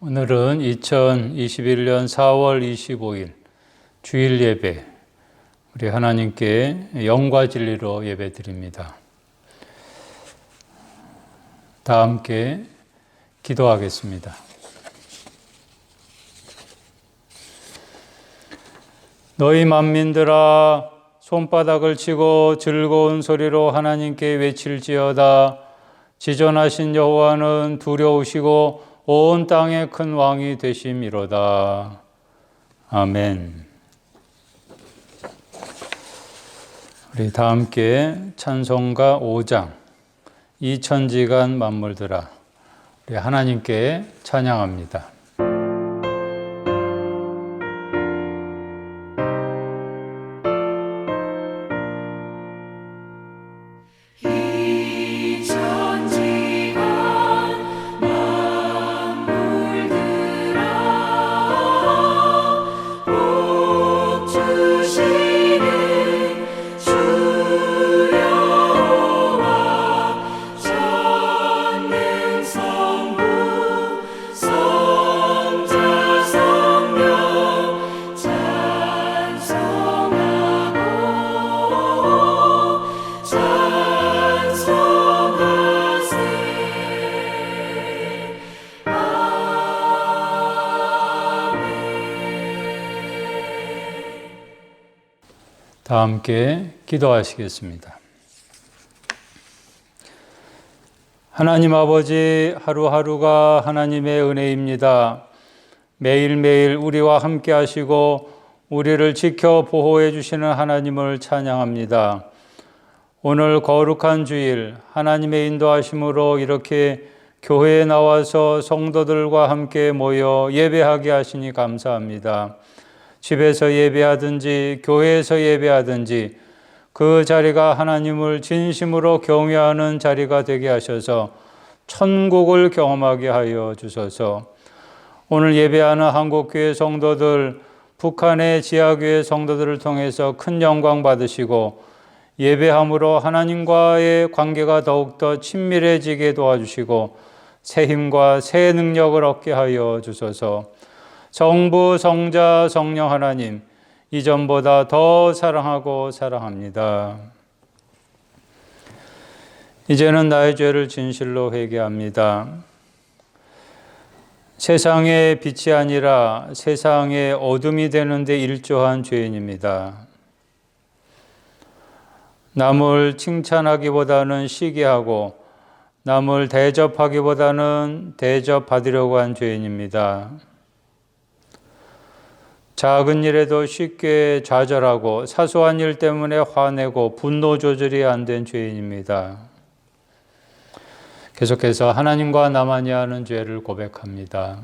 오늘은 2021년 4월 25일 주일 예배, 우리 하나님께 영과 진리로 예배 드립니다. 다 함께 기도하겠습니다. 너희 만민들아, 손바닥을 치고 즐거운 소리로 하나님께 외칠지어다. 지존하신 여호와는 두려우시고 온 땅의 큰 왕이 되심이로다. 아멘. 우리 다 함께 찬송가 5장 이천지간 만물들아, 우리 하나님께 찬양합니다. 다 함께 기도하시겠습니다. 하나님 아버지, 하루하루가 하나님의 은혜입니다. 매일매일 우리와 함께 하시고 우리를 지켜 보호해 주시는 하나님을 찬양합니다. 오늘 거룩한 주일 하나님의 인도하심으로 이렇게 교회에 나와서 성도들과 함께 모여 예배하게 하시니 감사합니다. 집에서 예배하든지 교회에서 예배하든지 그 자리가 하나님을 진심으로 경외하는 자리가 되게 하셔서 천국을 경험하게 하여 주소서. 오늘 예배하는 한국교회 성도들, 북한의 지하교회 성도들을 통해서 큰 영광 받으시고 예배함으로 하나님과의 관계가 더욱더 친밀해지게 도와주시고 새 힘과 새 능력을 얻게 하여 주소서. 성부, 성자, 성령 하나님, 이전보다 더 사랑하고 사랑합니다. 이제는 나의 죄를 진실로 회개합니다. 세상의 빛이 아니라 세상의 어둠이 되는데 일조한 죄인입니다. 남을 칭찬하기보다는 시기하고 남을 대접하기보다는 대접받으려고 한 죄인입니다. 작은 일에도 쉽게 좌절하고 사소한 일 때문에 화내고 분노 조절이 안 된 죄인입니다. 계속해서 하나님과 나만이 하는 죄를 고백합니다.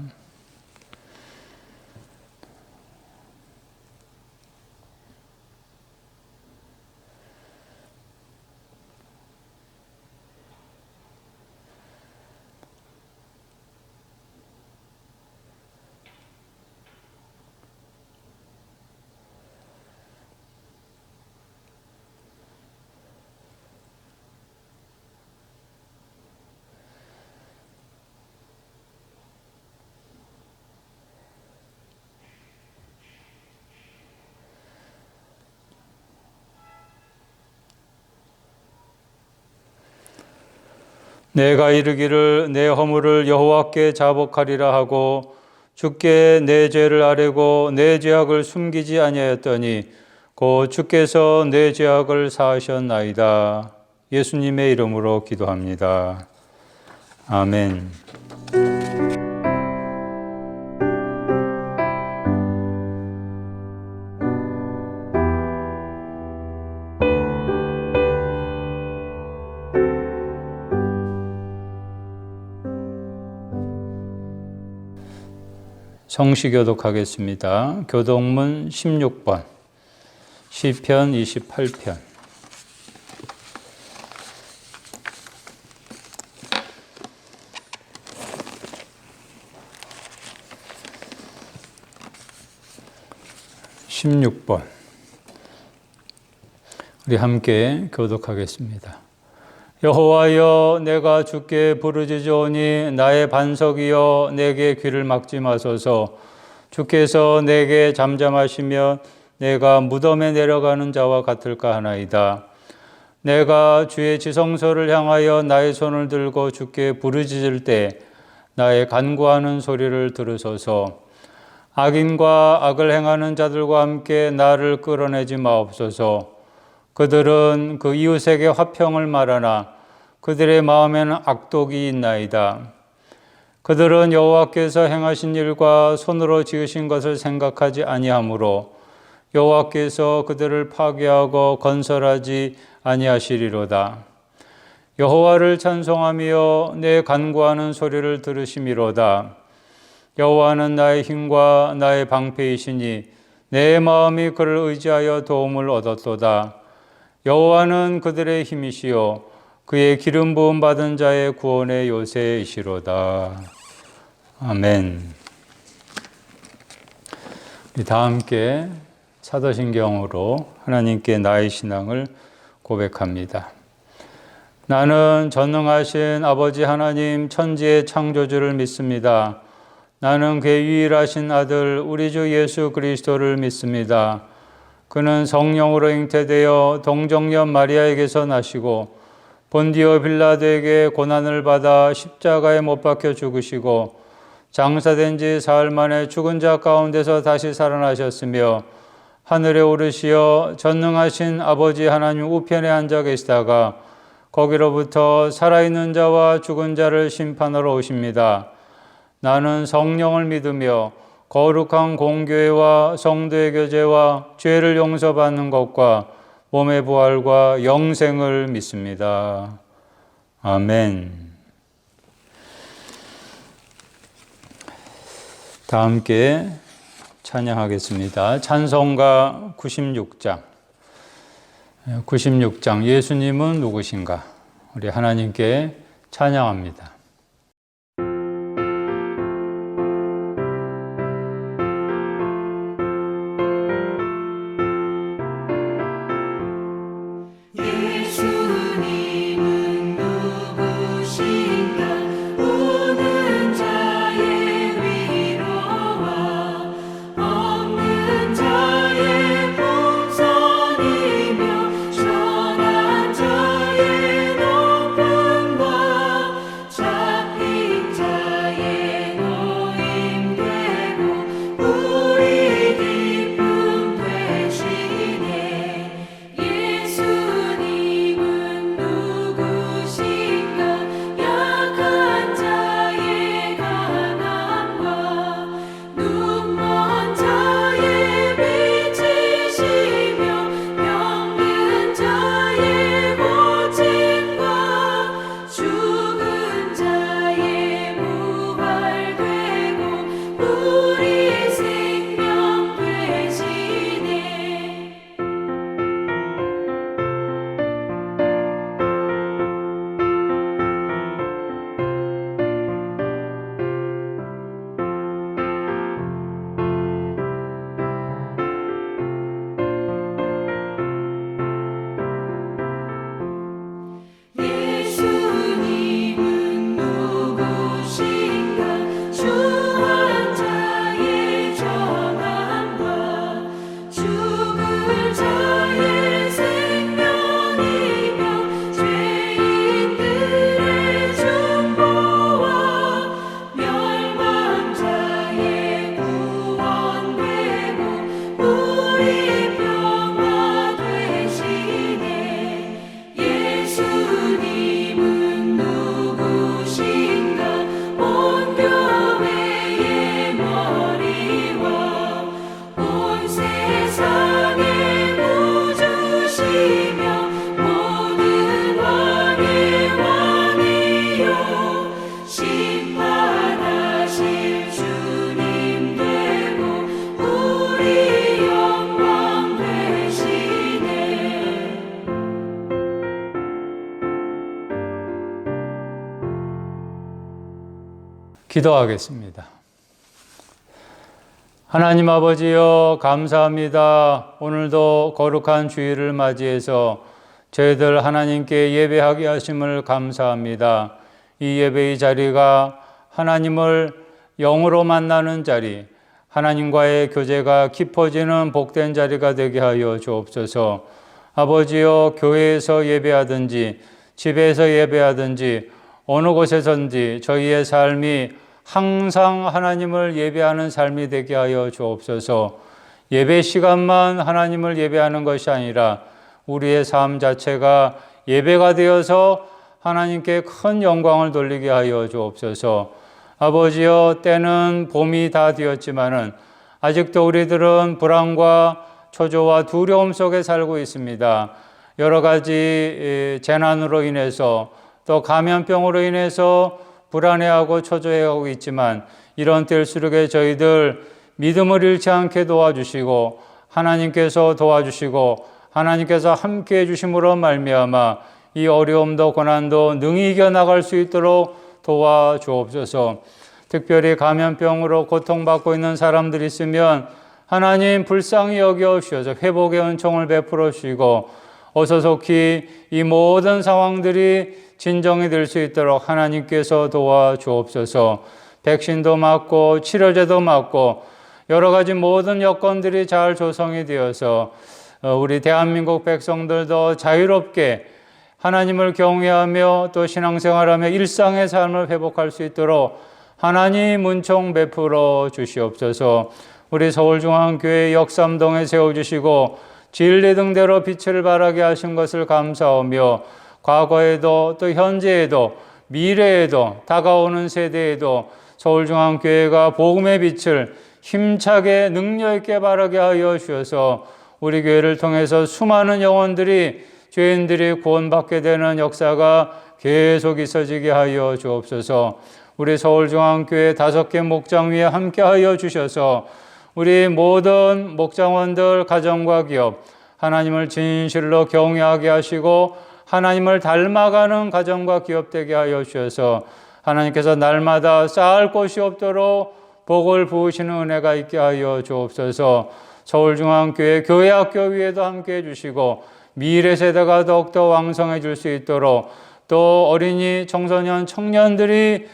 내가 이르기를 내 허물을 여호와께 자복하리라 하고 주께 내 죄를 아뢰고 내 죄악을 숨기지 아니하였더니 곧 주께서 내 죄악을 사하셨나이다. 예수님의 이름으로 기도합니다. 아멘. 성시교독하겠습니다. 교독문 16번, 시편 28편. 우리 함께 교독하겠습니다. 여호와여, 내가 주께 부르짖으오니 나의 반석이여 내게 귀를 막지 마소서. 주께서 내게 잠잠하시면 내가 무덤에 내려가는 자와 같을까 하나이다. 내가 주의 지성소를 향하여 나의 손을 들고 주께 부르짖을 때 나의 간구하는 소리를 들으소서. 악인과 악을 행하는 자들과 함께 나를 끌어내지 마옵소서. 그들은 그 이웃에게 화평을 말하나 그들의 마음에는 악독이 있나이다. 그들은 여호와께서 행하신 일과 손으로 지으신 것을 생각하지 아니하므로 여호와께서 그들을 파괴하고 건설하지 아니하시리로다. 여호와를 찬송하며 내 간구하는 소리를 들으심이로다. 여호와는 나의 힘과 나의 방패이시니 내 마음이 그를 의지하여 도움을 얻었도다. 여호와는 그들의 힘이시요 그의 기름 부음 받은 자의 구원의 요새이시로다. 아멘. 우리 다 함께 사도신경으로 하나님께 나의 신앙을 고백합니다. 나는 전능하신 아버지 하나님 천지의 창조주를 믿습니다. 나는 그의 유일하신 아들 우리 주 예수 그리스도를 믿습니다. 그는 성령으로 잉태되어 동정녀 마리아에게서 나시고 본디오 빌라도에게 고난을 받아 십자가에 못 박혀 죽으시고 장사된 지 사흘 만에 죽은 자 가운데서 다시 살아나셨으며 하늘에 오르시어 전능하신 아버지 하나님 우편에 앉아 계시다가 거기로부터 살아있는 자와 죽은 자를 심판하러 오십니다. 나는 성령을 믿으며 거룩한 공교회와 성도의 교제와 죄를 용서받는 것과 몸의 부활과 영생을 믿습니다. 아멘. 다 함께 찬양하겠습니다. 찬송가 96장. 96장 예수님은 누구신가? 우리 하나님께 찬양합니다. 기도하겠습니다. 하나님 아버지여 감사합니다. 오늘도 거룩한 주일을 맞이해서 저희들 하나님께 예배하게 하심을 감사합니다. 이 예배의 자리가 하나님을 영으로 만나는 자리, 하나님과의 교제가 깊어지는 복된 자리가 되게 하여 주옵소서. 아버지여, 교회에서 예배하든지 집에서 예배하든지 어느 곳에서든지 저희의 삶이 항상 하나님을 예배하는 삶이 되게 하여 주옵소서. 예배 시간만 하나님을 예배하는 것이 아니라 우리의 삶 자체가 예배가 되어서 하나님께 큰 영광을 돌리게 하여 주옵소서. 아버지여, 때는 봄이 다 되었지만은 아직도 우리들은 불안과 초조와 두려움 속에 살고 있습니다. 여러 가지 재난으로 인해서 또 감염병으로 인해서 불안해하고 초조해하고 있지만 이런 때일수록에 저희들 믿음을 잃지 않게 도와주시고 하나님께서 도와주시고 하나님께서 함께해 주심으로 말미암아 이 어려움도 고난도 능히 이겨나갈 수 있도록 도와주옵소서. 특별히 감염병으로 고통받고 있는 사람들이 있으면 하나님 불쌍히 여겨주셔서 회복의 은총을 베풀어 주시고 어서 속히 이 모든 상황들이 진정이 될 수 있도록 하나님께서 도와주옵소서. 백신도 맞고 치료제도 맞고 여러 가지 모든 여건들이 잘 조성이 되어서 우리 대한민국 백성들도 자유롭게 하나님을 경외하며 또 신앙생활하며 일상의 삶을 회복할 수 있도록 하나님 은총 베풀어 주시옵소서. 우리 서울중앙교회 역삼동에 세워주시고 진리 등대로 빛을 발하게 하신 것을 감사하며 과거에도 또 현재에도 미래에도 다가오는 세대에도 서울중앙교회가 복음의 빛을 힘차게 능력 있게 발하게 하여 주셔서 우리 교회를 통해서 수많은 영혼들이 죄인들이 구원받게 되는 역사가 계속 있어지게 하여 주옵소서. 우리 서울중앙교회 5개 목장 위에 함께하여 주셔서 우리 모든 목장원들 가정과 기업 하나님을 진실로 경외하게 하시고 하나님을 닮아가는 가정과 기업 되게 하여 주셔서 하나님께서 날마다 쌓을 곳이 없도록 복을 부으시는 은혜가 있게 하여 주옵소서. 서울중앙교회 교회학교 위에도 함께해 주시고 미래 세대가 더욱더 왕성해질 수 있도록 또 어린이, 청소년, 청년들이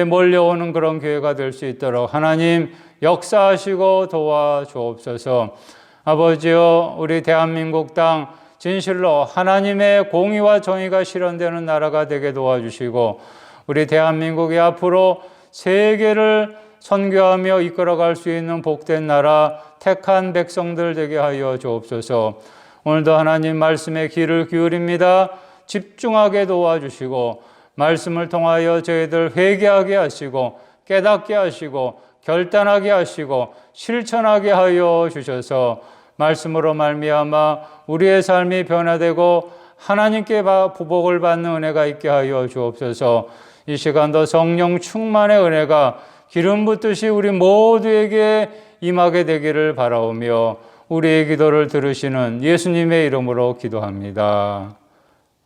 몰려오는 그런 교회가 될 수 있도록 하나님 역사하시고 도와주옵소서. 아버지여, 우리 대한민국 땅 진실로 하나님의 공의와 정의가 실현되는 나라가 되게 도와주시고 우리 대한민국이 앞으로 세계를 선교하며 이끌어갈 수 있는 복된 나라, 택한 백성들 되게 하여 주옵소서. 오늘도 하나님 말씀에 귀를 기울입니다. 집중하게 도와주시고 말씀을 통하여 저희들 회개하게 하시고 깨닫게 하시고 결단하게 하시고 실천하게 하여 주셔서 말씀으로 말미암아 우리의 삶이 변화되고 하나님께 복을 받는 은혜가 있게 하여 주옵소서. 이 시간도 성령 충만의 은혜가 기름 붓듯이 우리 모두에게 임하게 되기를 바라오며 우리의 기도를 들으시는 예수님의 이름으로 기도합니다.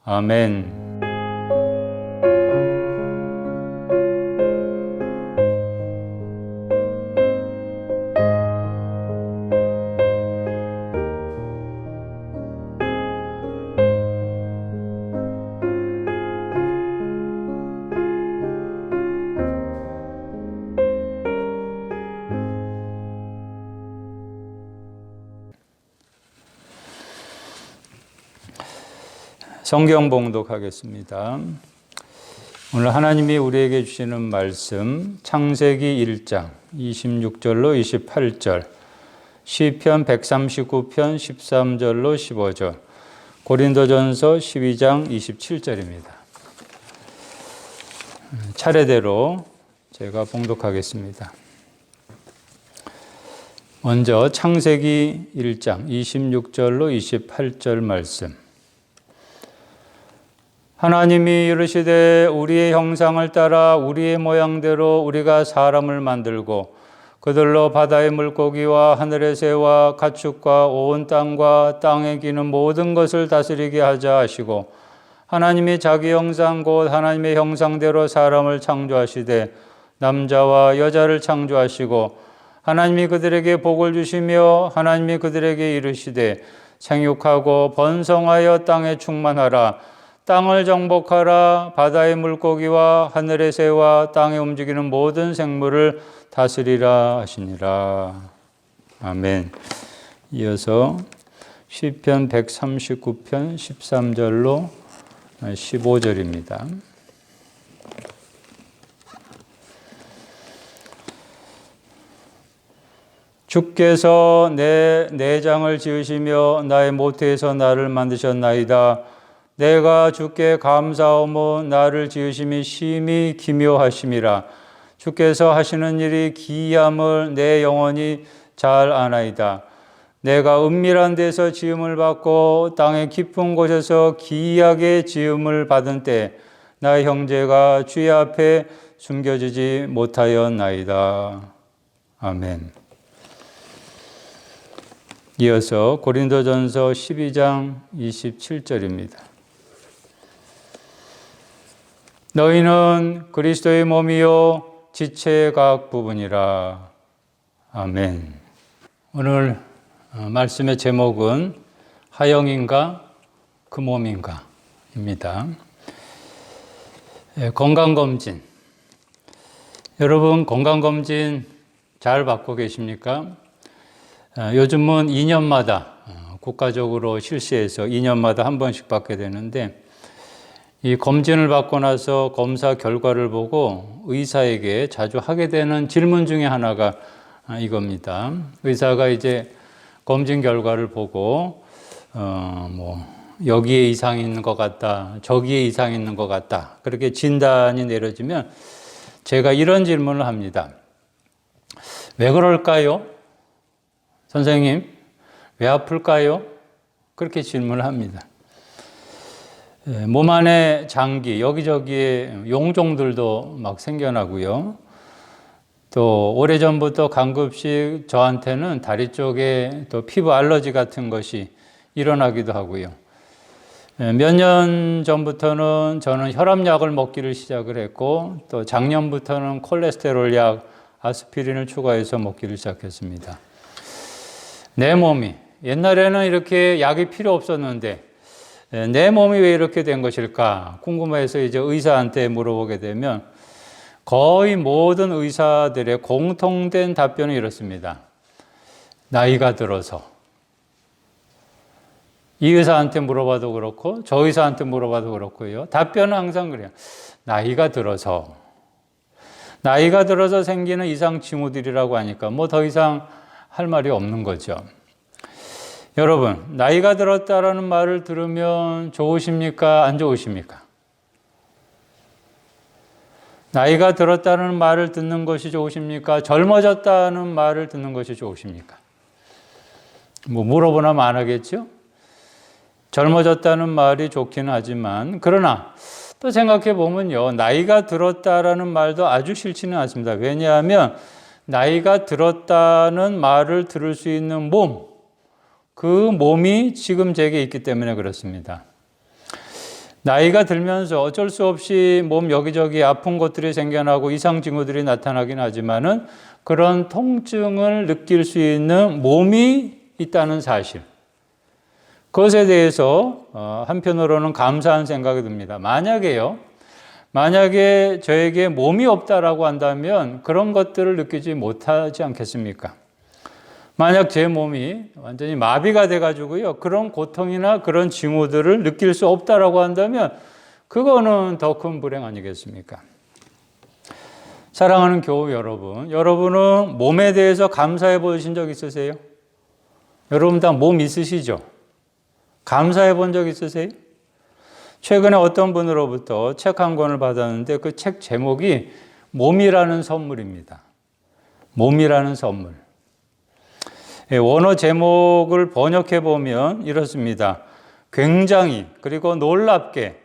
아멘. 성경 봉독하겠습니다. 오늘 하나님이 우리에게 주시는 말씀 창세기 1장 26절로 28절, 시편 139편 13절로 15절, 고린도전서 12장 27절입니다. 차례대로 제가 봉독하겠습니다. 먼저 창세기 1장 26절로 28절 말씀. 하나님이 이르시되 우리의 형상을 따라 우리의 모양대로 우리가 사람을 만들고 그들로 바다의 물고기와 하늘의 새와 가축과 온 땅과 땅에 기는 모든 것을 다스리게 하자 하시고 하나님이 자기 형상 곧 하나님의 형상대로 사람을 창조하시되 남자와 여자를 창조하시고 하나님이 그들에게 복을 주시며 하나님이 그들에게 이르시되 생육하고 번성하여 땅에 충만하라. 땅을 정복하라. 바다의 물고기와 하늘의 새와 땅에 움직이는 모든 생물을 다스리라 하시니라. 아멘. 이어서 시편 139편 13절로 15절입니다. 주께서 내 내장을 지으시며 나의 모태에서 나를 만드셨나이다. 내가 주께 감사하며 나를 지으심이 심히 기묘하심이라. 주께서 하시는 일이 기이함을 내 영혼이 잘 아나이다. 내가 은밀한 데서 지음을 받고 땅의 깊은 곳에서 기이하게 지음을 받은 때 나의 형제가 주의 앞에 숨겨지지 못하였나이다. 아멘. 이어서 고린도전서 12장 27절입니다. 너희는 그리스도의 몸이요 지체의 각 부분이라. 아멘. 오늘 말씀의 제목은 하영인가 그 몸인가 입니다. 건강검진. 여러분 건강검진 잘 받고 계십니까? 요즘은 2년마다 국가적으로 실시해서 2년마다 한 번씩 받게 되는데 이 검진을 받고 나서 검사 결과를 보고 의사에게 자주 하게 되는 질문 중에 하나가 이겁니다. 의사가 이제 검진 결과를 보고 여기에 이상이 있는 것 같다, 저기에 이상이 있는 것 같다, 그렇게 진단이 내려지면 제가 이런 질문을 합니다. 왜 그럴까요? 선생님, 왜 아플까요? 그렇게 질문을 합니다. 몸 안에 장기, 여기저기에 용종들도 막 생겨나고요. 또 오래전부터 가끔씩 저한테는 다리 쪽에 또 피부 알러지 같은 것이 일어나기도 하고요. 몇 년 전부터는 저는 혈압약을 먹기를 시작을 했고 또 작년부터는 콜레스테롤 약, 아스피린을 추가해서 먹기를 시작했습니다. 내 몸이 옛날에는 이렇게 약이 필요 없었는데 내 몸이 왜 이렇게 된 것일까 궁금해서 이제 의사한테 물어보게 되면 거의 모든 의사들의 공통된 답변은 이렇습니다. 나이가 들어서. 이 의사한테 물어봐도 그렇고 저 의사한테 물어봐도 그렇고요. 답변은 항상 그래요. 나이가 들어서. 나이가 들어서 생기는 이상 징후들이라고 하니까 뭐 더 이상 할 말이 없는 거죠. 여러분, 나이가 들었다라는 말을 들으면 좋으십니까? 안 좋으십니까? 나이가 들었다는 말을 듣는 것이 좋으십니까? 젊어졌다는 말을 듣는 것이 좋으십니까? 뭐 물어보면 안 하겠죠? 젊어졌다는 말이 좋기는 하지만 그러나 또 생각해 보면요. 나이가 들었다라는 말도 아주 싫지는 않습니다. 왜냐하면 나이가 들었다는 말을 들을 수 있는 몸, 그 몸이 지금 제게 있기 때문에 그렇습니다. 나이가 들면서 어쩔 수 없이 몸 여기저기 아픈 것들이 생겨나고 이상 징후들이 나타나긴 하지만은 그런 통증을 느낄 수 있는 몸이 있다는 사실. 그것에 대해서 한편으로는 감사한 생각이 듭니다. 만약에 저에게 몸이 없다라고 한다면 그런 것들을 느끼지 못하지 않겠습니까? 만약 제 몸이 완전히 마비가 돼가지고요, 그런 고통이나 그런 징후들을 느낄 수 없다라고 한다면 그거는 더 큰 불행 아니겠습니까? 사랑하는 교우 여러분, 여러분은 몸에 대해서 감사해 보신 적 있으세요? 여러분 다 몸 있으시죠? 감사해 본 적 있으세요? 최근에 어떤 분으로부터 책 한 권을 받았는데 그 책 제목이 몸이라는 선물입니다. 몸이라는 선물. 원어 제목을 번역해 보면 이렇습니다. 굉장히 그리고 놀랍게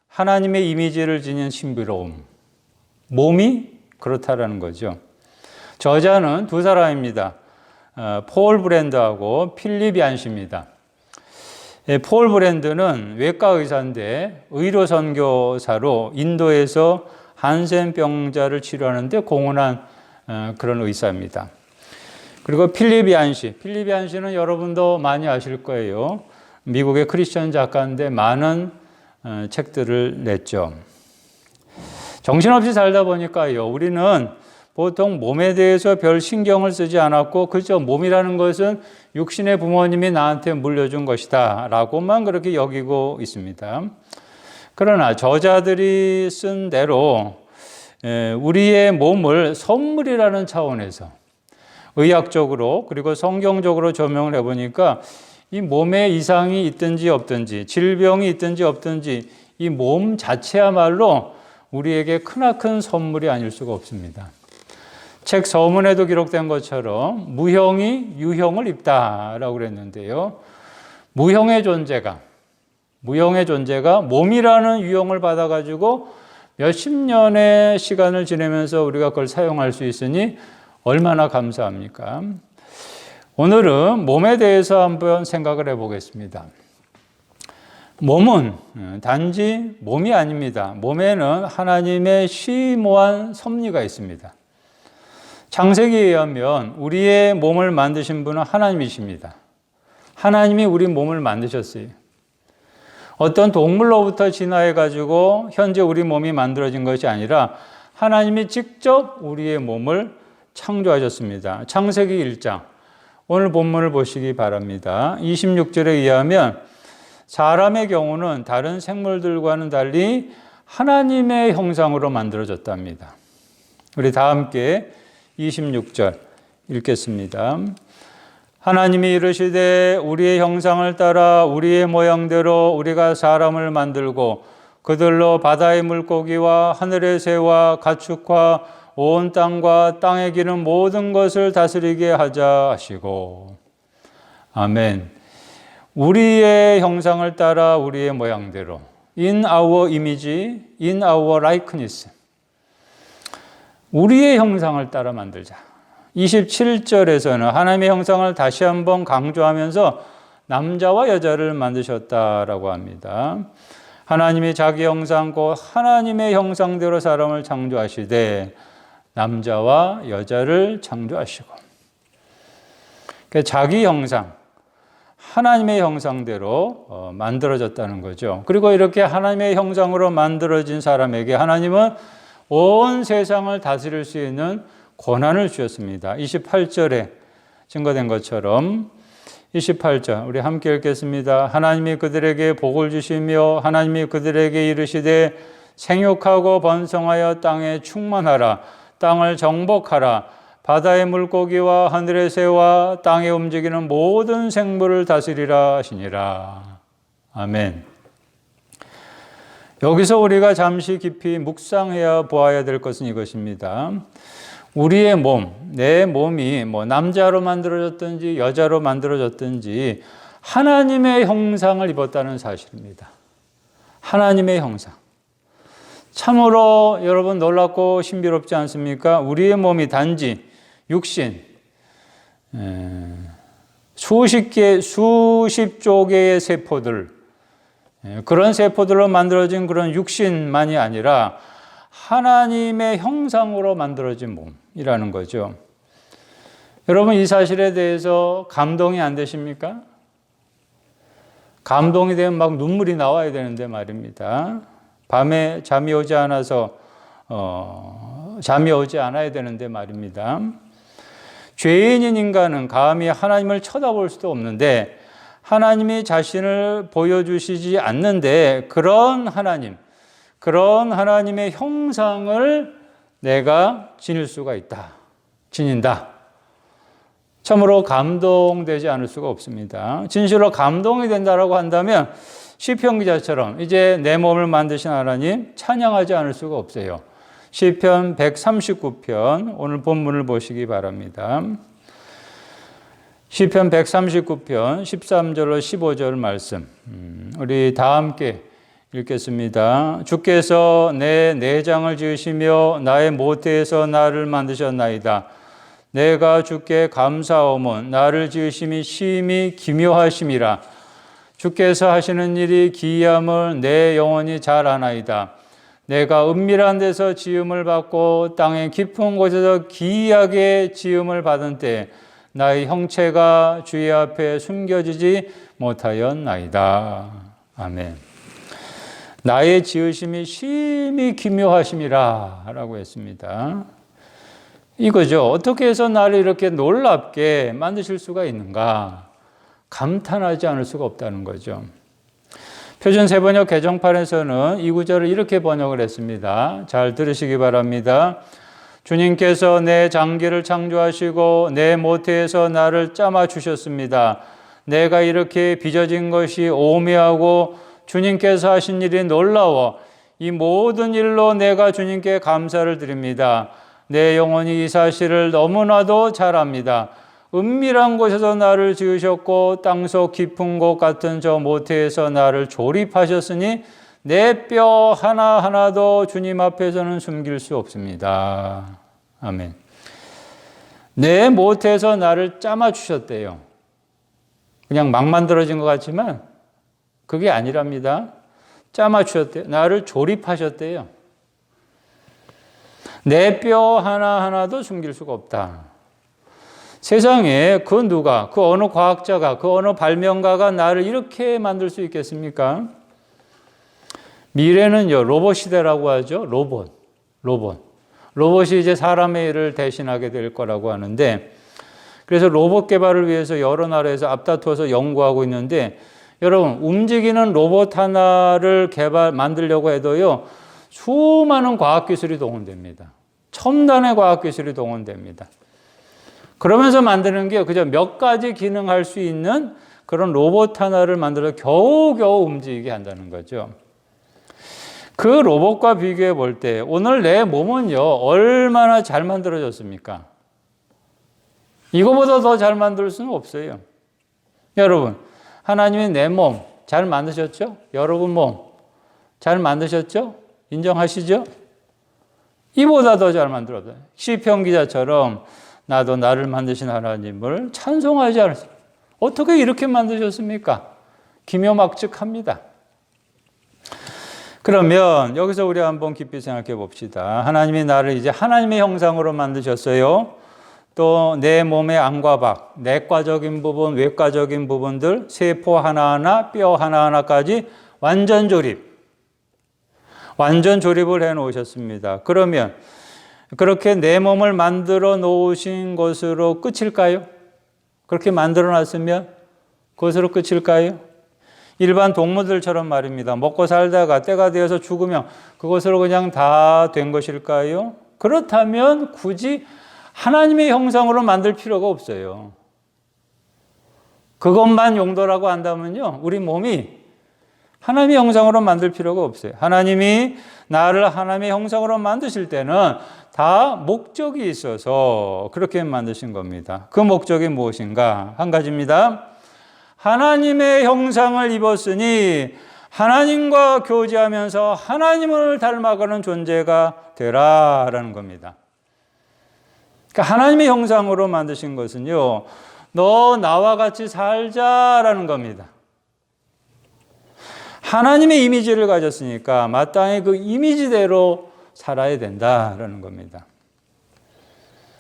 하나님의 이미지를 지닌 신비로움. 몸이 그렇다라는 거죠. 저자는 두 사람입니다. 폴 브랜드하고 필립 얀시입니다. 폴 브랜드는 외과 의사인데 의료 선교사로 인도에서 한센병자를 치료하는데 공헌한 그런 의사입니다. 그리고 필립 얀시는 여러분도 많이 아실 거예요. 미국의 크리스천 작가인데 많은 책들을 냈죠. 정신없이 살다 보니까요, 우리는 보통 몸에 대해서 별 신경을 쓰지 않았고, 그저 몸이라는 것은 육신의 부모님이 나한테 물려준 것이다 라고만 그렇게 여기고 있습니다. 그러나 저자들이 쓴 대로 우리의 몸을 선물이라는 차원에서 의학적으로 그리고 성경적으로 조명을 해보니까 이 몸에 이상이 있든지 없든지, 질병이 있든지 없든지 이 몸 자체야말로 우리에게 크나큰 선물이 아닐 수가 없습니다. 책 서문에도 기록된 것처럼 무형이 유형을 입다라고 그랬는데요. 무형의 존재가 몸이라는 유형을 받아가지고 몇십 년의 시간을 지내면서 우리가 그걸 사용할 수 있으니 얼마나 감사합니까? 오늘은 몸에 대해서 한번 생각을 해보겠습니다. 몸은 단지 몸이 아닙니다. 몸에는 하나님의 심오한 섭리가 있습니다. 창세기에 의하면 우리의 몸을 만드신 분은 하나님이십니다. 하나님이 우리 몸을 만드셨어요. 어떤 동물로부터 진화해가지고 현재 우리 몸이 만들어진 것이 아니라 하나님이 직접 우리의 몸을 창조하셨습니다. 창세기 1장, 오늘 본문을 보시기 바랍니다. 26절에 의하면 사람의 경우는 다른 생물들과는 달리 하나님의 형상으로 만들어졌답니다. 우리 다 함께 26절 읽겠습니다. 하나님이 이르시되 우리의 형상을 따라 우리의 모양대로 우리가 사람을 만들고 그들로 바다의 물고기와 하늘의 새와 가축과 온 땅과 땅에 기는 모든 것을 다스리게 하자 하시고. 아멘. 우리의 형상을 따라 우리의 모양대로, in our image, in our likeness. 우리의 형상을 따라 만들자. 27절에서는 하나님의 형상을 다시 한번 강조하면서 남자와 여자를 만드셨다라고 합니다. 하나님이 자기 형상 곧 하나님의 형상대로 사람을 창조하시되 남자와 여자를 창조하시고. 자기 형상, 하나님의 형상대로 만들어졌다는 거죠. 그리고 이렇게 하나님의 형상으로 만들어진 사람에게 하나님은 온 세상을 다스릴 수 있는 권한을 주셨습니다. 28절에 증거된 것처럼 28절 우리 함께 읽겠습니다. 하나님이 그들에게 복을 주시며 하나님이 그들에게 이르시되 생육하고 번성하여 땅에 충만하라. 땅을 정복하라. 바다의 물고기와 하늘의 새와 땅에 움직이는 모든 생물을 다스리라 하시니라. 아멘. 여기서 우리가 잠시 깊이 묵상해야 보아야 될 것은 이것입니다. 우리의 몸, 내 몸이 남자로 만들어졌든지 여자로 만들어졌든지 하나님의 형상을 입었다는 사실입니다. 하나님의 형상. 참으로 여러분 놀랍고 신비롭지 않습니까? 우리의 몸이 단지 육신, 수십조 개의 세포들, 그런 세포들로 만들어진 그런 육신만이 아니라 하나님의 형상으로 만들어진 몸이라는 거죠. 여러분 이 사실에 대해서 감동이 안 되십니까? 감동이 되면 막 눈물이 나와야 되는데 말입니다. 밤에 잠이 오지 않아서 잠이 오지 않아야 되는데 말입니다. 죄인인 인간은 감히 하나님을 쳐다볼 수도 없는데 하나님이 자신을 보여주시지 않는데 그런 하나님의 형상을 내가 지닐 수가 있다. 지닌다. 참으로 감동되지 않을 수가 없습니다. 진실로 감동이 된다라고 한다면 시편 기자처럼 이제 내 몸을 만드신 하나님 찬양하지 않을 수가 없어요. 시편 139편 오늘 본문을 보시기 바랍니다. 시편 139편 13절로 15절 말씀 우리 다 함께 읽겠습니다. 주께서 내 내장을 지으시며 나의 모태에서 나를 만드셨나이다. 내가 주께 감사하오면 나를 지으심이 심히 기묘하심이라. 주께서 하시는 일이 기이함을 내 영혼이 잘 아나이다. 내가 은밀한 데서 지음을 받고 땅의 깊은 곳에서 기이하게 지음을 받은 때 나의 형체가 주의 앞에 숨겨지지 못하였나이다. 아멘. 나의 지으심이 심히 기묘하심이라 라고 했습니다. 이거죠. 어떻게 해서 나를 이렇게 놀랍게 만드실 수가 있는가? 감탄하지 않을 수가 없다는 거죠. 표준 세번역 개정판에서는 이 구절을 이렇게 번역을 했습니다. 잘 들으시기 바랍니다. 주님께서 내 장기를 창조하시고 내 모태에서 나를 짜마 주셨습니다. 내가 이렇게 빚어진 것이 오묘하고 주님께서 하신 일이 놀라워 이 모든 일로 내가 주님께 감사를 드립니다. 내 영혼이 이 사실을 너무나도 잘 압니다. 은밀한 곳에서 나를 지으셨고 땅속 깊은 곳 같은 저 모태에서 나를 조립하셨으니 내 뼈 하나하나도 주님 앞에서는 숨길 수 없습니다. 아멘. 내 모태에서 나를 짜마 주셨대요. 그냥 막 만들어진 것 같지만 그게 아니랍니다. 짜마 주셨대요. 나를 조립하셨대요. 내 뼈 하나하나도 숨길 수가 없다. 세상에 그 누가, 그 어느 과학자가, 그 어느 발명가가 나를 이렇게 만들 수 있겠습니까? 미래는요, 로봇 시대라고 하죠. 로봇이 이제 사람의 일을 대신하게 될 거라고 하는데, 그래서 로봇 개발을 위해서 여러 나라에서 앞다투어서 연구하고 있는데, 여러분, 움직이는 로봇 하나를 만들려고 해도요, 수많은 과학기술이 동원됩니다. 첨단의 과학기술이 동원됩니다. 그러면서 만드는 게 그저 몇 가지 기능할 수 있는 그런 로봇 하나를 만들어 겨우겨우 움직이게 한다는 거죠. 그 로봇과 비교해 볼 때 오늘 내 몸은요, 얼마나 잘 만들어졌습니까? 이거보다 더 잘 만들 수는 없어요. 여러분, 하나님이 내 몸 잘 만드셨죠? 여러분 몸 잘 만드셨죠? 인정하시죠? 이보다 더 잘 만들었어요. 시편 기자처럼 나도 나를 만드신 하나님을 찬송하지 않았어요. 어떻게 이렇게 만드셨습니까? 기묘막측합니다. 그러면 여기서 우리 한번 깊이 생각해 봅시다. 하나님이 나를 이제 하나님의 형상으로 만드셨어요. 또 내 몸의 안과 밖, 내과적인 부분, 외과적인 부분들, 세포 하나하나, 뼈 하나하나까지 완전 조립을 해 놓으셨습니다. 그러면 그렇게 내 몸을 만들어 놓으신 것으로 끝일까요? 그렇게 만들어 놨으면 그것으로 끝일까요? 일반 동물들처럼 말입니다. 먹고 살다가 때가 되어서 죽으면 그것으로 그냥 다 된 것일까요? 그렇다면 굳이 하나님의 형상으로 만들 필요가 없어요. 그것만 용도라고 한다면요, 우리 몸이 하나님의 형상으로 만들 필요가 없어요. 하나님이 나를 하나님의 형상으로 만드실 때는 다 목적이 있어서 그렇게 만드신 겁니다. 그 목적이 무엇인가? 한 가지입니다. 하나님의 형상을 입었으니 하나님과 교제하면서 하나님을 닮아가는 존재가 되라라는 겁니다. 그러니까 하나님의 형상으로 만드신 것은요, 너 나와 같이 살자라는 겁니다. 하나님의 이미지를 가졌으니까 마땅히 그 이미지대로 살아야 된다라는 겁니다.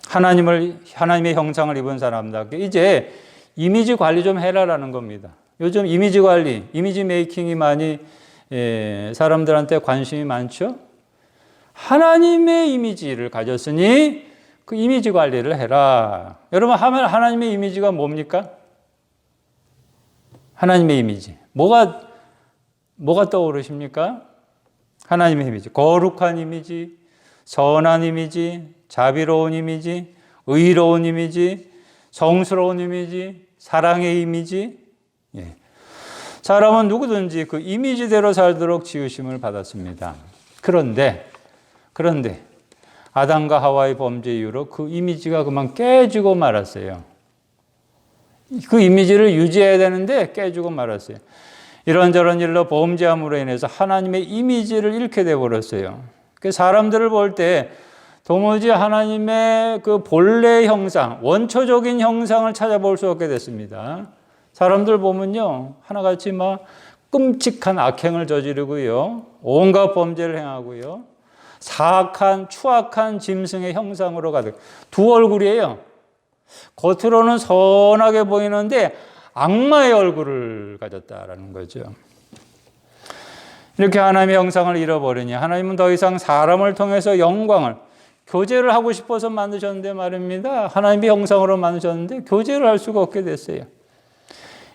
하나님의 형상을 입은 사람답게 이제 이미지 관리 좀 해라라는 겁니다. 요즘 이미지 관리, 이미지 메이킹이 많이 사람들한테 관심이 많죠? 하나님의 이미지를 가졌으니 그 이미지 관리를 해라. 여러분, 하나님의 이미지가 뭡니까? 하나님의 이미지. 뭐가 떠오르십니까? 하나님의 이미지. 거룩한 이미지, 선한 이미지, 자비로운 이미지, 의로운 이미지, 성스러운 이미지, 사랑의 이미지. 예. 사람은 누구든지 그 이미지대로 살도록 지으심을 받았습니다. 그런데 아담과 하와의 범죄 이후로 그 이미지가 그만 깨지고 말았어요. 그 이미지를 유지해야 되는데 깨지고 말았어요. 이런저런 일로 범죄함으로 인해서 하나님의 이미지를 잃게 되어버렸어요. 사람들을 볼 때 도무지 하나님의 그 본래 형상, 원초적인 형상을 찾아볼 수 없게 됐습니다. 사람들 보면요, 하나같이 막 끔찍한 악행을 저지르고요, 온갖 범죄를 행하고요, 사악한 추악한 짐승의 형상으로 가득, 두 얼굴이에요. 겉으로는 선하게 보이는데 악마의 얼굴을 가졌다라는 거죠. 이렇게 하나님의 형상을 잃어버리니 하나님은 더 이상 사람을 통해서 영광을, 교제를 하고 싶어서 만드셨는데 말입니다. 하나님의 형상으로 만드셨는데 교제를 할 수가 없게 됐어요.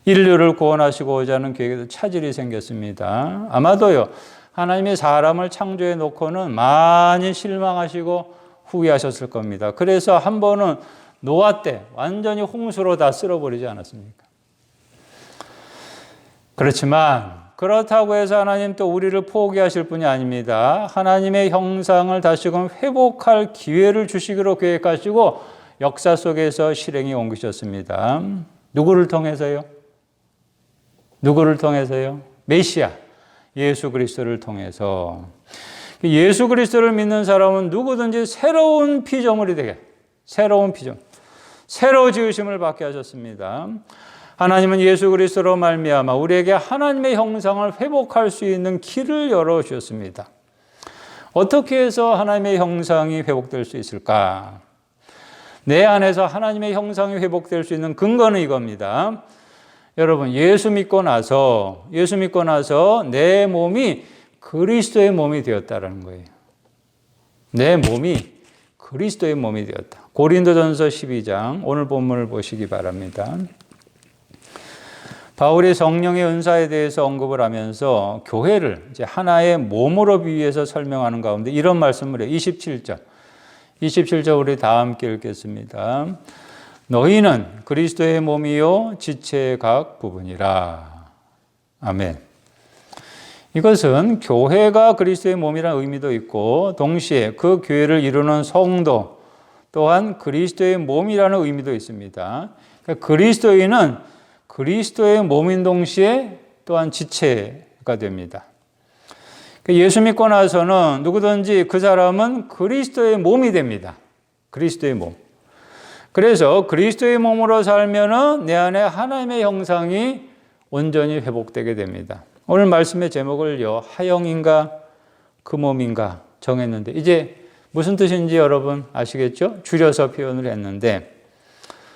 인류를 구원하시고자 하는 계획에도 차질이 생겼습니다. 아마도요, 하나님이 사람을 창조해 놓고는 많이 실망하시고 후회하셨을 겁니다. 그래서 한 번은 노아 때 완전히 홍수로 다 쓸어버리지 않았습니까? 그렇지만 그렇다고 해서 하나님 또 우리를 포기하실 분이 아닙니다. 하나님의 형상을 다시금 회복할 기회를 주시기로 계획하시고 역사 속에서 실행에 옮기셨습니다. 누구를 통해서요? 누구를 통해서요? 메시아, 예수 그리스도를 통해서. 예수 그리스도를 믿는 사람은 누구든지 새로운 피조물이 되게, 새로운 피조물, 새로 지으심을 받게 하셨습니다. 하나님은 예수 그리스도로 말미암아 우리에게 하나님의 형상을 회복할 수 있는 길을 열어주셨습니다. 어떻게 해서 하나님의 형상이 회복될 수 있을까? 내 안에서 하나님의 형상이 회복될 수 있는 근거는 이겁니다. 여러분, 예수 믿고 나서 내 몸이 그리스도의 몸이 되었다는 거예요. 내 몸이 그리스도의 몸이 되었다. 고린도전서 12장 오늘 본문을 보시기 바랍니다. 바울이 성령의 은사에 대해서 언급을 하면서 교회를 이제 하나의 몸으로 비유해서 설명하는 가운데 이런 말씀을 해요. 27절 우리 다 함께 읽겠습니다. 너희는 그리스도의 몸이요 지체의 각 부분이라. 아멘. 이것은 교회가 그리스도의 몸이라는 의미도 있고 동시에 그 교회를 이루는 성도 또한 그리스도의 몸이라는 의미도 있습니다. 그러니까 그리스도인은 그리스도의 몸인 동시에 또한 지체가 됩니다. 예수 믿고 나서는 누구든지 그 사람은 그리스도의 몸이 됩니다. 그리스도의 몸. 그래서 그리스도의 몸으로 살면은 내 안에 하나님의 형상이 온전히 회복되게 됩니다. 오늘 말씀의 제목을요, 하영인가 그 몸인가 정했는데 이제 무슨 뜻인지 여러분 아시겠죠? 줄여서 표현을 했는데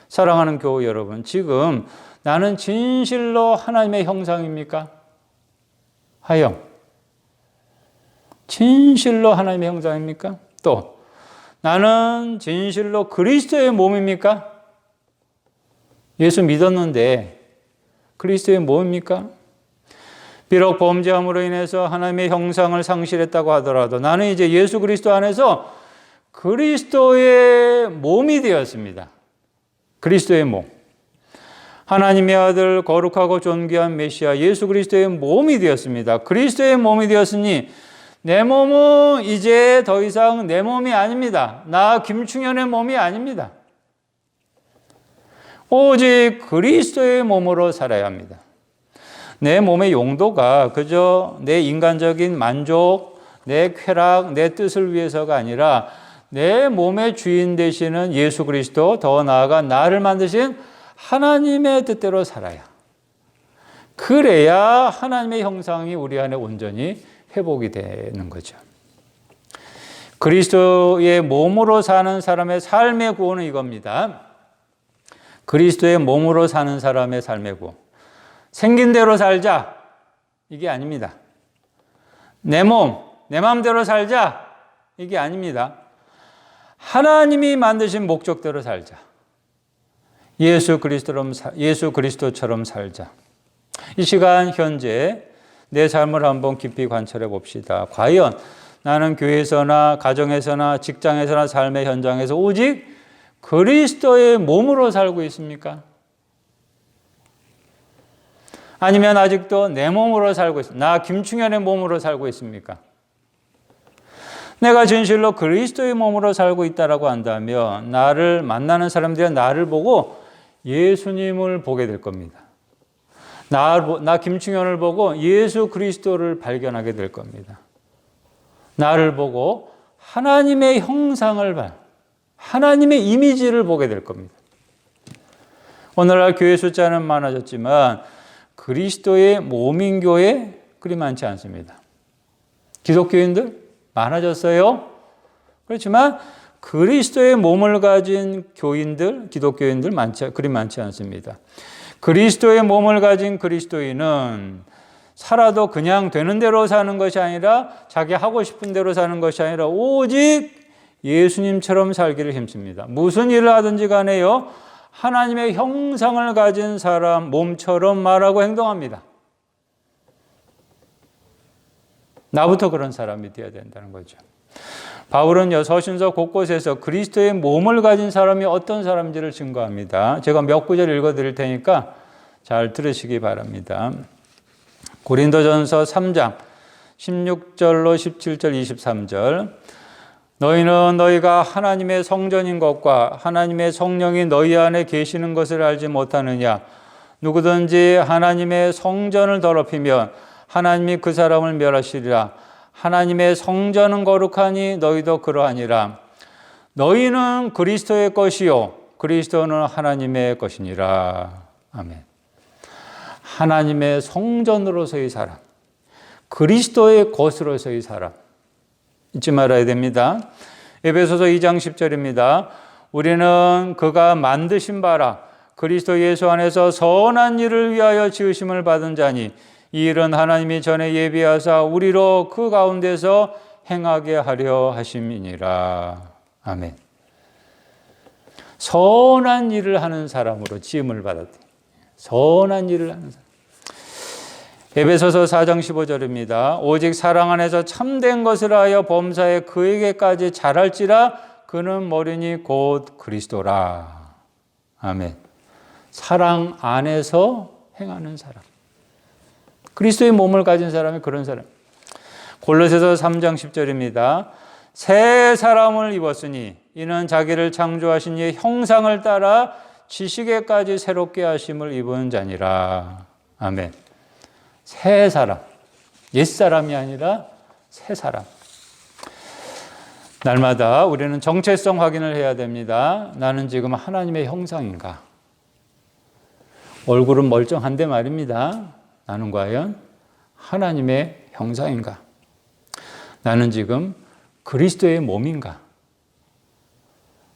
사랑하는 교우 여러분, 지금 나는 진실로 하나님의 형상입니까? 하영. 진실로 하나님의 형상입니까? 또 나는 진실로 그리스도의 몸입니까? 예수 믿었는데 그리스도의 몸입니까? 비록 범죄함으로 인해서 하나님의 형상을 상실했다고 하더라도 나는 이제 예수 그리스도 안에서 그리스도의 몸이 되었습니다. 그리스도의 몸. 하나님의 아들 거룩하고 존귀한 메시아 예수 그리스도의 몸이 되었습니다. 그리스도의 몸이 되었으니 내 몸은 이제 더 이상 내 몸이 아닙니다. 나 김충현의 몸이 아닙니다. 오직 그리스도의 몸으로 살아야 합니다. 내 몸의 용도가 그저 내 인간적인 만족, 내 쾌락, 내 뜻을 위해서가 아니라 내 몸의 주인 되시는 예수 그리스도, 더 나아가 나를 만드신 하나님의 뜻대로 살아야. 그래야 하나님의 형상이 우리 안에 온전히 회복이 되는 거죠. 그리스도의 몸으로 사는 사람의 삶의 구원은 이겁니다. 그리스도의 몸으로 사는 사람의 삶의 구원. 생긴 대로 살자. 이게 아닙니다. 내 몸, 내 마음대로 살자. 이게 아닙니다. 하나님이 만드신 목적대로 살자. 예수 그리스도처럼 살자. 이 시간 현재 내 삶을 한번 깊이 관찰해 봅시다. 과연 나는 교회에서나 가정에서나 직장에서나 삶의 현장에서 오직 그리스도의 몸으로 살고 있습니까? 아니면 아직도 내 몸으로 살고 있습니까? 나 김충현의 몸으로 살고 있습니까? 내가 진실로 그리스도의 몸으로 살고 있다라고 한다면 나를 만나는 사람들이 나를 보고 예수님을 보게 될 겁니다. 나 김충현을 보고 예수 그리스도를 발견하게 될 겁니다. 나를 보고 하나님의 형상을 하나님의 이미지를 보게 될 겁니다. 오늘날 교회 숫자는 많아졌지만 그리스도의 몸인 교회 그리 많지 않습니다. 기독교인들 많아졌어요. 그렇지만 그리스도의 몸을 가진 교인들, 기독교인들 그리 많지 않습니다. 그리스도의 몸을 가진 그리스도인은 살아도 그냥 되는 대로 사는 것이 아니라 자기 하고 싶은 대로 사는 것이 아니라 오직 예수님처럼 살기를 힘씁니다. 무슨 일을 하든지 간에요, 하나님의 형상을 가진 사람 몸처럼 말하고 행동합니다. 나부터 그런 사람이 되어야 된다는 거죠. 바울은 서신서 곳곳에서 그리스도의 몸을 가진 사람이 어떤 사람인지를 증거합니다. 제가 몇 구절 읽어드릴 테니까 잘 들으시기 바랍니다. 고린도전서 3장 16절로 17절 23절 너희는 너희가 하나님의 성전인 것과 하나님의 성령이 너희 안에 계시는 것을 알지 못하느냐. 누구든지 하나님의 성전을 더럽히면 하나님이 그 사람을 멸하시리라. 하나님의 성전은 거룩하니 너희도 그러하니라. 너희는 그리스도의 것이요 그리스도는 하나님의 것이니라. 아멘. 하나님의 성전으로서의 사람, 그리스도의 것으로서의 사람 잊지 말아야 됩니다. 에베소서 2장 10절입니다. 우리는 그가 만드신 바라 그리스도 예수 안에서 선한 일을 위하여 지으심을 받은 자니 이 일은 하나님이 전에 예비하사 우리로 그 가운데서 행하게 하려 하심이니라. 아멘. 선한 일을 하는 사람으로 지음을 받았대. 선한 일을 하는 사람. 에베소서 4장 15절입니다. 오직 사랑 안에서 참된 것을 하여 범사에 그에게까지 자랄지라 그는 머리니 곧 그리스도라. 아멘. 사랑 안에서 행하는 사람. 그리스도의 몸을 가진 사람이 그런 사람. 골로새서 3장 10절입니다. 새 사람을 입었으니 이는 자기를 창조하신 이의 형상을 따라 지식에까지 새롭게 하심을 입은 자니라. 아멘. 새 사람. 옛사람이 아니라 새 사람. 날마다 우리는 정체성 확인을 해야 됩니다. 나는 지금 하나님의 형상인가? 얼굴은 멀쩡한데 말입니다. 나는 과연 하나님의 형상인가? 나는 지금 그리스도의 몸인가?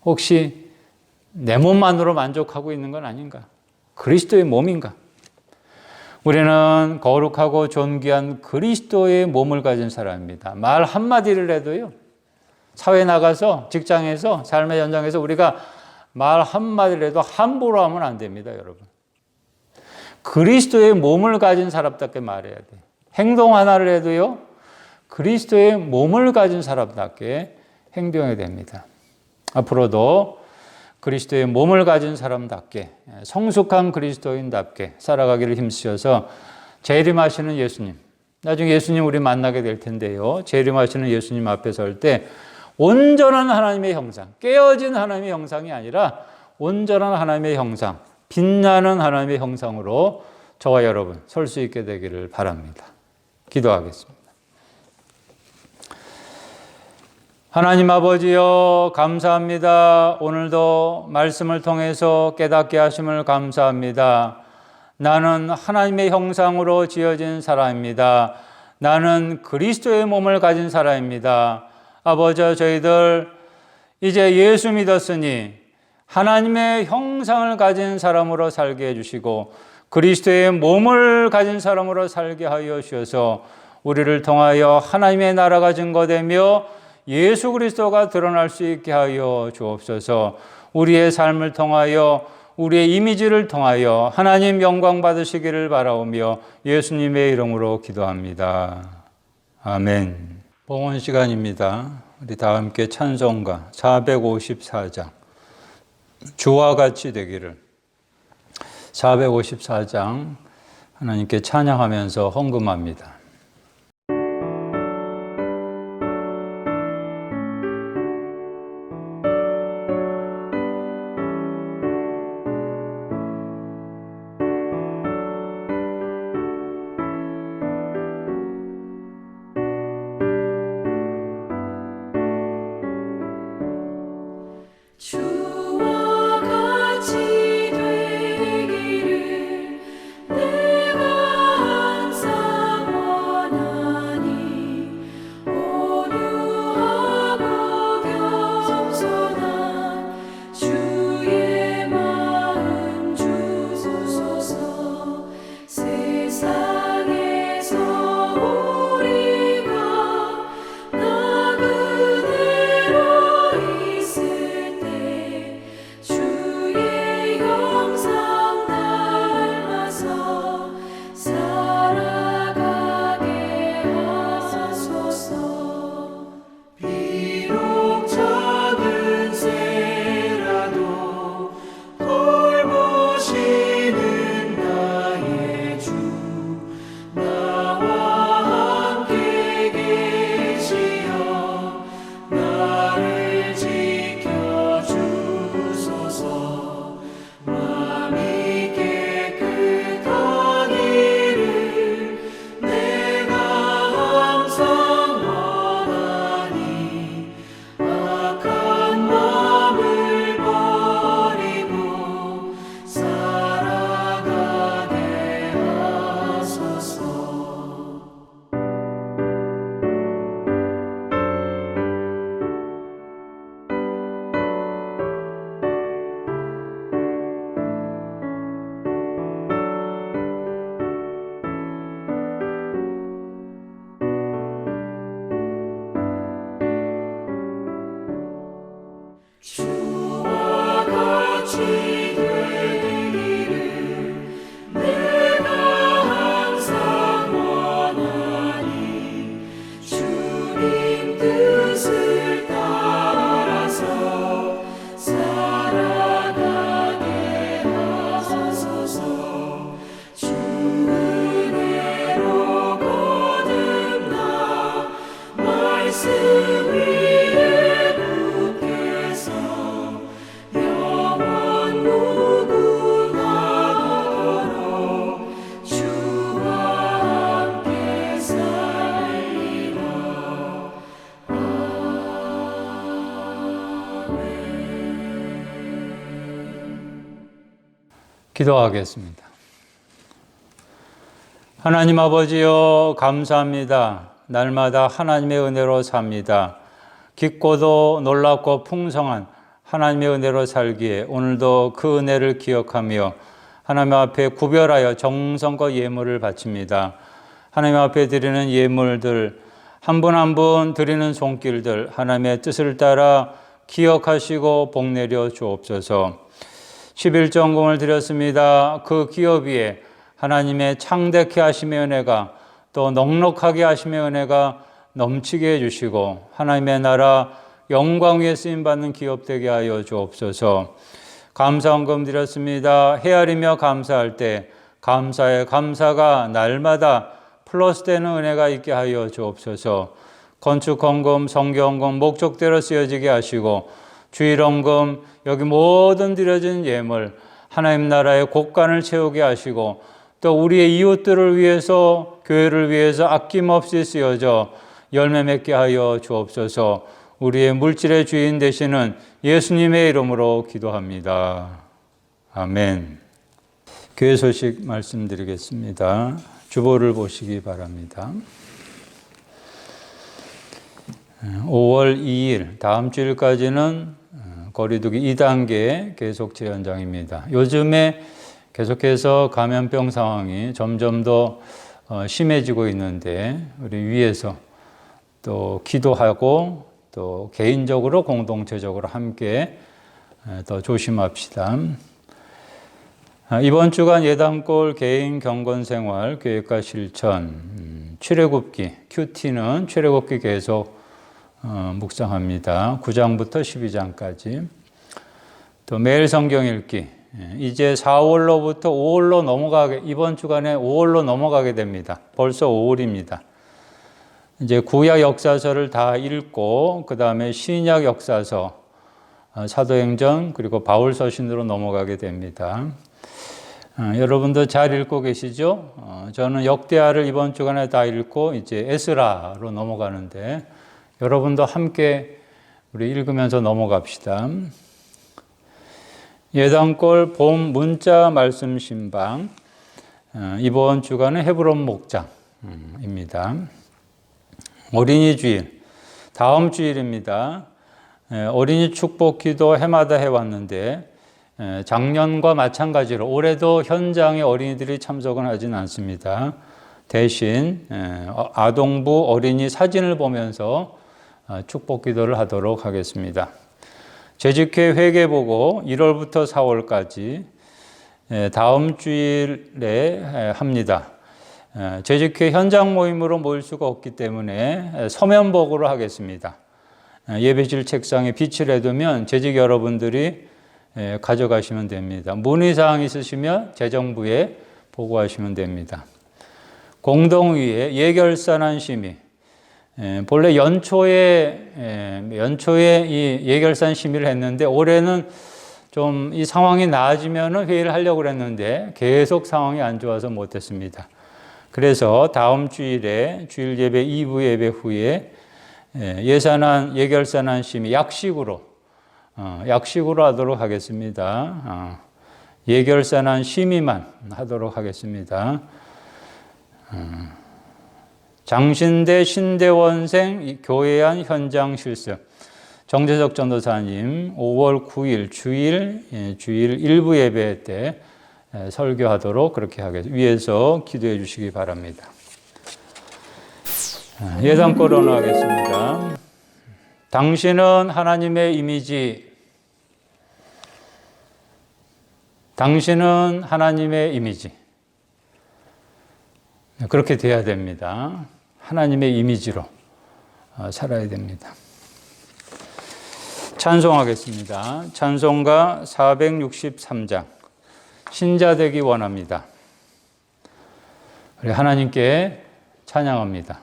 혹시 내 몸만으로 만족하고 있는 건 아닌가? 그리스도의 몸인가? 우리는 거룩하고 존귀한 그리스도의 몸을 가진 사람입니다. 말 한마디를 해도요, 사회에 나가서, 직장에서, 삶의 현장에서 우리가 말 한마디를 해도 함부로 하면 안 됩니다, 여러분. 그리스도의 몸을 가진 사람답게 말해야 돼요. 행동 하나를 해도요, 그리스도의 몸을 가진 사람답게 행동해야 됩니다. 앞으로도 그리스도의 몸을 가진 사람답게, 성숙한 그리스도인답게 살아가기를 힘쓰셔서 재림하시는 예수님, 나중에 예수님 우리 만나게 될 텐데요, 재림하시는 예수님 앞에 설 때 온전한 하나님의 형상, 깨어진 하나님의 형상이 아니라 온전한 하나님의 형상, 빛나는 하나님의 형상으로 저와 여러분 설 수 있게 되기를 바랍니다. 기도하겠습니다. 하나님 아버지여, 감사합니다. 오늘도 말씀을 통해서 깨닫게 하심을 감사합니다. 나는 하나님의 형상으로 지어진 사람입니다. 나는 그리스도의 몸을 가진 사람입니다. 아버지, 저희들 이제 예수 믿었으니 하나님의 형상을 가진 사람으로 살게 해주시고 그리스도의 몸을 가진 사람으로 살게 하여 주셔서 우리를 통하여 하나님의 나라가 증거되며 예수 그리스도가 드러날 수 있게 하여 주옵소서. 우리의 삶을 통하여 우리의 이미지를 통하여 하나님 영광 받으시기를 바라오며 예수님의 이름으로 기도합니다. 아멘. 봉헌 시간입니다. 우리 다 함께 찬송가 454장 주와 같이 되기를, 454장 하나님께 찬양하면서 헌금합니다. 주와 같이 되기를 내가 항상 같이 되기를 내가 항상 원하니 주님 뜻을 따라서 살아가게 하소서. 주 은혜로 거듭나 말씀 위에 굳게서 영원 무궁하도록 주와 함께 살리라. 기도하겠습니다. 하나님 아버지여, 감사합니다. 날마다 하나님의 은혜로 삽니다. 깊고도 놀랍고 풍성한 하나님의 은혜로 살기에 오늘도 그 은혜를 기억하며 하나님 앞에 구별하여 정성과 예물을 바칩니다. 하나님 앞에 드리는 예물들, 한 분 한 분 드리는 손길들, 하나님의 뜻을 따라 기억하시고 복내려 주옵소서. 11전공을 드렸습니다. 그 기업 위에 하나님의 창대케 하심의 은혜가, 또 넉넉하게 하심의 은혜가 넘치게 해주시고 하나님의 나라 영광 위에 쓰임받는 기업 되게 하여 주옵소서. 감사헌금 드렸습니다. 헤아리며 감사할 때 감사의 감사가 날마다 플러스되는 은혜가 있게 하여 주옵소서. 건축헌금, 성교헌금 목적대로 쓰여지게 하시고 주일헌금, 여기 모든 드려진 예물 하나님 나라의 곳간을 채우게 하시고 또 우리의 이웃들을 위해서, 교회를 위해서 아낌없이 쓰여져 열매 맺게 하여 주옵소서. 우리의 물질의 주인 되시는 예수님의 이름으로 기도합니다. 아멘. 교회 소식 말씀드리겠습니다. 주보를 보시기 바랍니다. 5월 2일 다음 주일까지는 거리두기 2단계 계속 재연장입니다. 요즘에 계속해서 감염병 상황이 점점 더 심해지고 있는데 우리 위에서 또 기도하고 또 개인적으로 공동체적으로 함께 더 조심합시다. 이번 주간 예단골 개인 경건생활 계획과 실천 출애굽기 큐티는 출애굽기 계속 묵상합니다. 9장부터 12장까지. 또 매일 성경 읽기. 이제 4월로부터 5월로 넘어가게, 이번 주간에 5월로 넘어가게 됩니다. 벌써 5월입니다. 이제 구약 역사서를 다 읽고 그 다음에 신약 역사서, 사도행전 그리고 바울서신으로 넘어가게 됩니다. 여러분도 잘 읽고 계시죠? 저는 역대하를 이번 주간에 다 읽고 이제 에스라로 넘어가는데 여러분도 함께 우리 읽으면서 넘어갑시다. 예단골 봄 문자 말씀 신방, 이번 주간은 헤브론 목장입니다. 어린이 주일, 다음 주일입니다. 어린이 축복 기도 해마다 해왔는데 작년과 마찬가지로 올해도 현장에 어린이들이 참석은 하진 않습니다. 대신 아동부 어린이 사진을 보면서 축복 기도를 하도록 하겠습니다. 재직회 회계보고 1월부터 4월까지 다음 주일에 합니다. 재직회 현장 모임으로 모일 수가 없기 때문에 서면보고를 하겠습니다. 예배실 책상에 비치를 해두면 재직 여러분들이 가져가시면 됩니다. 문의사항 있으시면 재정부에 보고하시면 됩니다. 공동위에 예결산안 심의, 본래 연초에 이 예결산 심의를 했는데 올해는 좀 이 상황이 나아지면 회의를 하려고 했는데 계속 상황이 안 좋아서 못했습니다. 그래서 다음 주일에 주일 예배 2부 예배 후에 예결산안 심의 약식으로 하도록 하겠습니다. 예결산안 심의만 하도록 하겠습니다. 장신대 신대원생 교회안 현장 실습, 정재석 전도사님 5월 9일 주일 1부 예배 때 설교하도록 그렇게 하겠습니다. 위에서 기도해 주시기 바랍니다. 예단거론 하겠습니다. 당신은 하나님의 이미지, 당신은 하나님의 이미지. 그렇게 돼야 됩니다. 하나님의 이미지로 살아야 됩니다. 찬송하겠습니다. 찬송가 463장. 신자 되기 원합니다. 우리 하나님께 찬양합니다.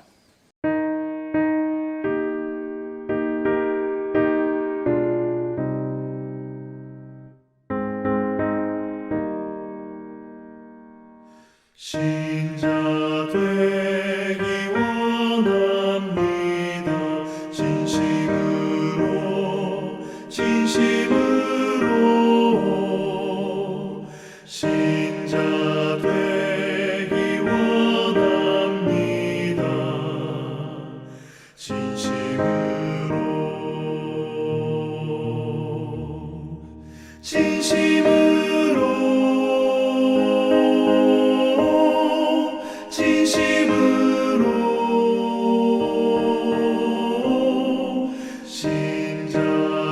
신자 되기 원합니다. 진심으로 신자 되기 원합니다. 진심으로 신자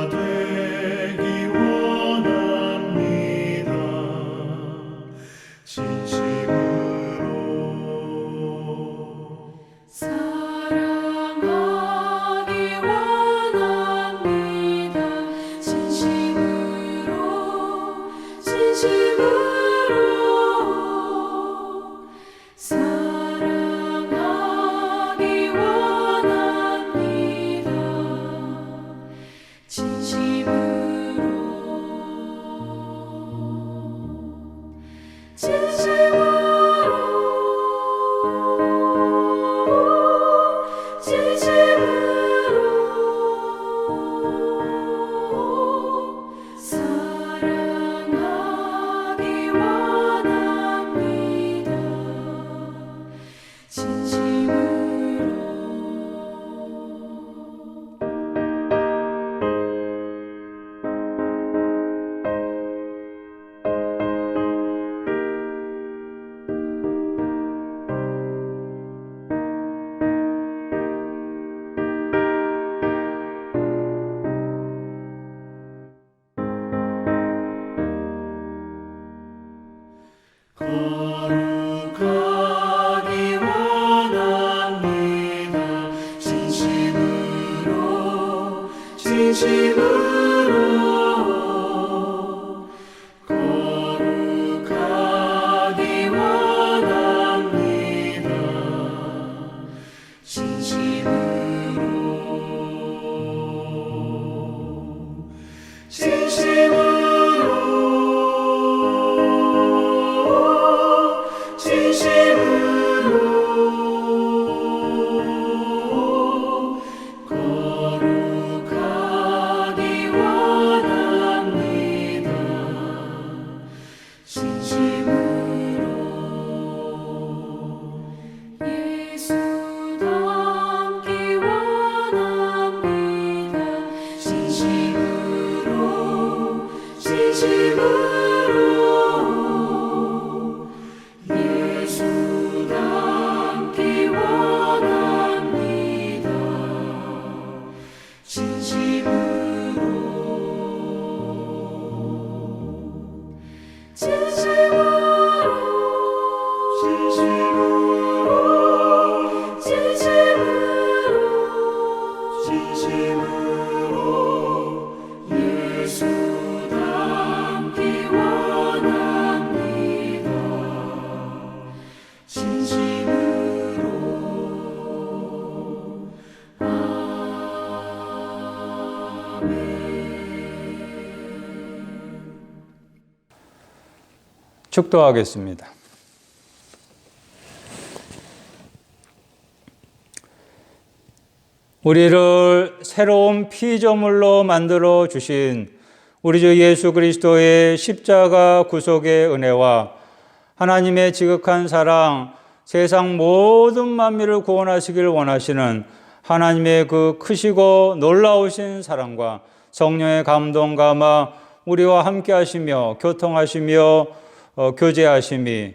되기 원합니다. 진심으로 사랑하기 원합니다. 진심으로 사랑하기 원합니다. 거룩하기 원합니다. 진심으로 거룩하기 원합니다. 거룩하기 원합니다. 진심으로 예수 닮기 원합니다. 진심으로 예수 닮기 원합니다. 진심으로 예수 닮기 원합니다. 진심으로 축도하겠습니다. 우리를 새로운 피조물로 만들어 주신 우리 주 예수 그리스도의 십자가 구속의 은혜와 하나님의 지극한 사랑, 세상 모든 만민을 구원하시길 원하시는 하나님의 그 크시고 놀라우신 사랑과 성령의 감동 감화 우리와 함께 하시며 교통하시며 교제하심이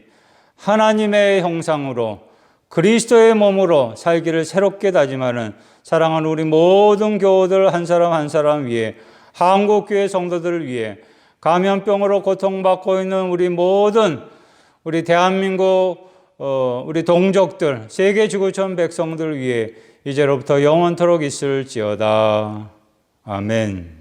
하나님의 형상으로 그리스도의 몸으로 살기를 새롭게 다짐하는 사랑하는 우리 모든 교우들 한 사람 한 사람 위해 한국교회 성도들을 위해 감염병으로 고통받고 있는 우리 모든 우리 대한민국 우리 동족들, 세계 지구촌 백성들 위해 이제로부터 영원토록 있을지어다. 아멘.